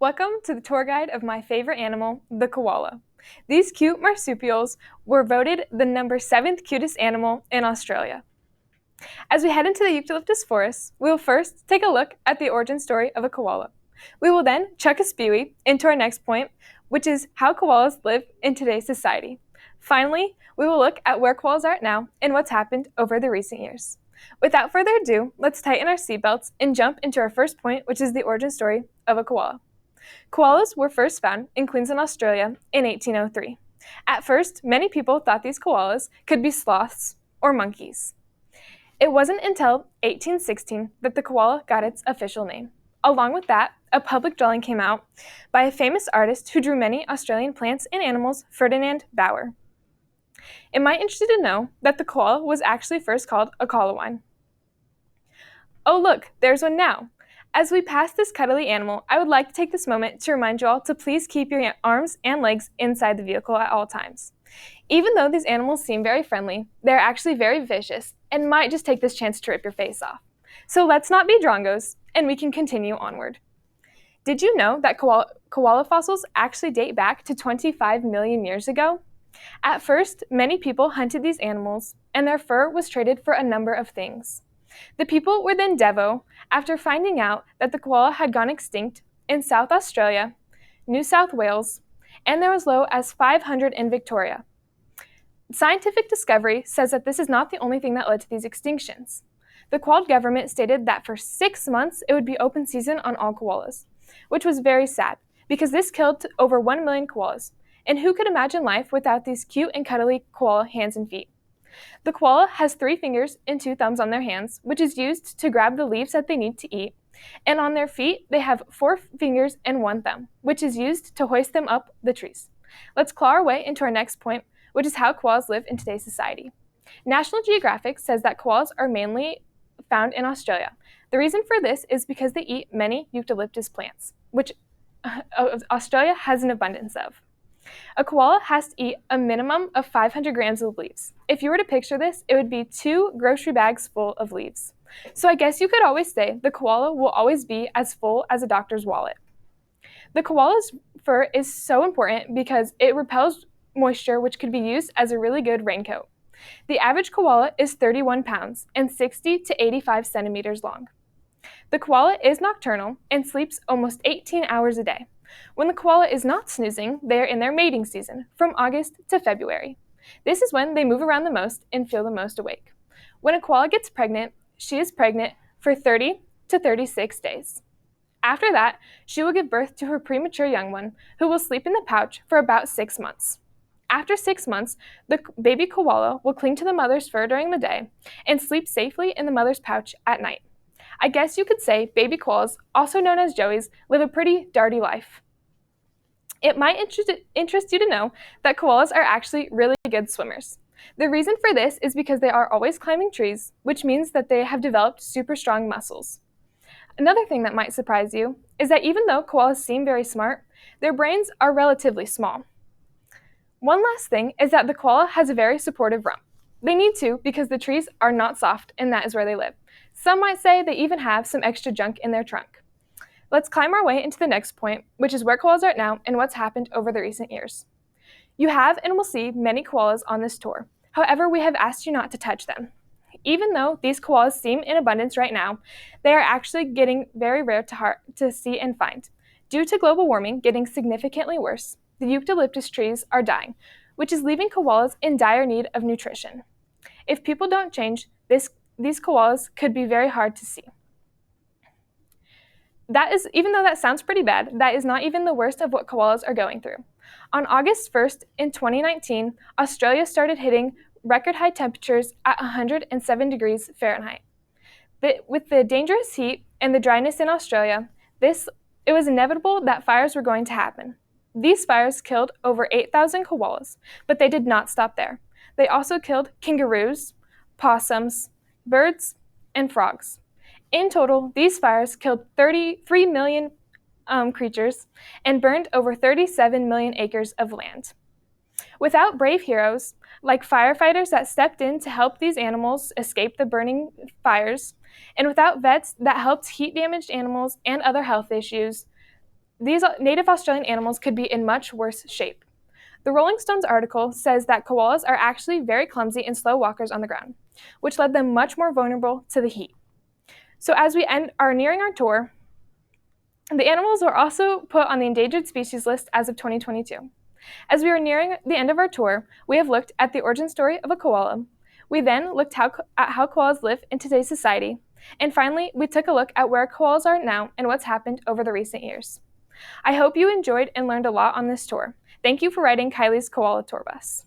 Welcome to the tour guide of my favorite animal, the koala. These cute marsupials were voted the number 7th cutest animal in Australia. As we head into the eucalyptus forest, we will first take a look at the origin story of a koala. We will then chuck a spewie into our next point, which is how koalas live in today's society. Finally, we will look at where koalas are now and what's happened over the recent years. Without further ado, let's tighten our seatbelts and jump into our first point, which is the origin story of a koala. Koalas were first found in Queensland, Australia in 1803. At first, many people thought these koalas could be sloths or monkeys. It wasn't until 1816 that the koala got its official name. Along with that, a public drawing came out by a famous artist who drew many Australian plants and animals, Ferdinand Bauer. Am I interested to know that the koala was actually first called a koalawine? Oh look, there's one now. As we pass this cuddly animal, I would like to take this moment to remind you all to please keep your arms and legs inside the vehicle at all times. Even though these animals seem very friendly, they're actually very vicious and might just take this chance to rip your face off. So let's not be drongos, and we can continue onward. Did you know that koala fossils actually date back to 25 million years ago? At first, many people hunted these animals, and their fur was traded for a number of things. The people were then devo after finding out that the koala had gone extinct in South Australia, New South Wales, and there was as low as 500 in Victoria. Scientific discovery says that this is not the only thing that led to these extinctions. The koala government stated that for 6 months it would be open season on all koalas, which was very sad because this killed over 1 million koalas. And who could imagine life without these cute and cuddly koala hands and feet? The koala has 3 fingers and 2 thumbs on their hands, which is used to grab the leaves that they need to eat. And on their feet, they have 4 fingers and 1 thumb, which is used to hoist them up the trees. Let's claw our way into our next point, which is how koalas live in today's society. National Geographic says that koalas are mainly found in Australia. The reason for this is because they eat many eucalyptus plants, which Australia has an abundance of. A koala has to eat a minimum of 500 grams of leaves. If you were to picture this, it would be 2 grocery bags full of leaves. So I guess you could always say the koala will always be as full as a doctor's wallet. The koala's fur is so important because it repels moisture, which could be used as a really good raincoat. The average koala is 31 pounds and 60 to 85 centimeters long. The koala is nocturnal and sleeps almost 18 hours a day. When the koala is not snoozing, they are in their mating season, from August to February. This is when they move around the most and feel the most awake. When a koala gets pregnant, she is pregnant for 30 to 36 days. After that, she will give birth to her premature young one, who will sleep in the pouch for about 6 months. After 6 months, the baby koala will cling to the mother's fur during the day and sleep safely in the mother's pouch at night. I guess you could say baby koalas, also known as joeys, live a pretty darty life. It might interest you to know that koalas are actually really good swimmers. The reason for this is because they are always climbing trees, which means that they have developed super strong muscles. Another thing that might surprise you is that even though koalas seem very smart, their brains are relatively small. One last thing is that the koala has a very supportive rump. They need to because the trees are not soft and that is where they live. Some might say they even have some extra junk in their trunk. Let's climb our way into the next point, which is where koalas are now and what's happened over the recent years. You have and will see many koalas on this tour. However, we have asked you not to touch them. Even though these koalas seem in abundance right now, they are actually getting very rare to see and find. Due to global warming getting significantly worse, the eucalyptus trees are dying, which is leaving koalas in dire need of nutrition. If people don't change, these koalas could be very hard to see. Even though that sounds pretty bad, that is not even the worst of what koalas are going through. On August 1st in 2019, Australia started hitting record high temperatures at 107 degrees Fahrenheit. With the dangerous heat and the dryness in Australia, it was inevitable that fires were going to happen. These fires killed over 8,000 koalas, but they did not stop there. They also killed kangaroos, possums, birds, and frogs. In total, these fires killed 33 million creatures and burned over 37 million acres of land. Without brave heroes, like firefighters that stepped in to help these animals escape the burning fires, and without vets that helped heat-damaged animals and other health issues, these native Australian animals could be in much worse shape. The Rolling Stones article says that koalas are actually very clumsy and slow walkers on the ground, which led them much more vulnerable to the heat. So as we are nearing our tour, the animals were also put on the endangered species list as of 2022. As we are nearing the end of our tour, we have looked at the origin story of a koala. We then looked at how koalas live in today's society. And finally, we took a look at where koalas are now and what's happened over the recent years. I hope you enjoyed and learned a lot on this tour. Thank you for riding Kiley's Koala Tour Bus.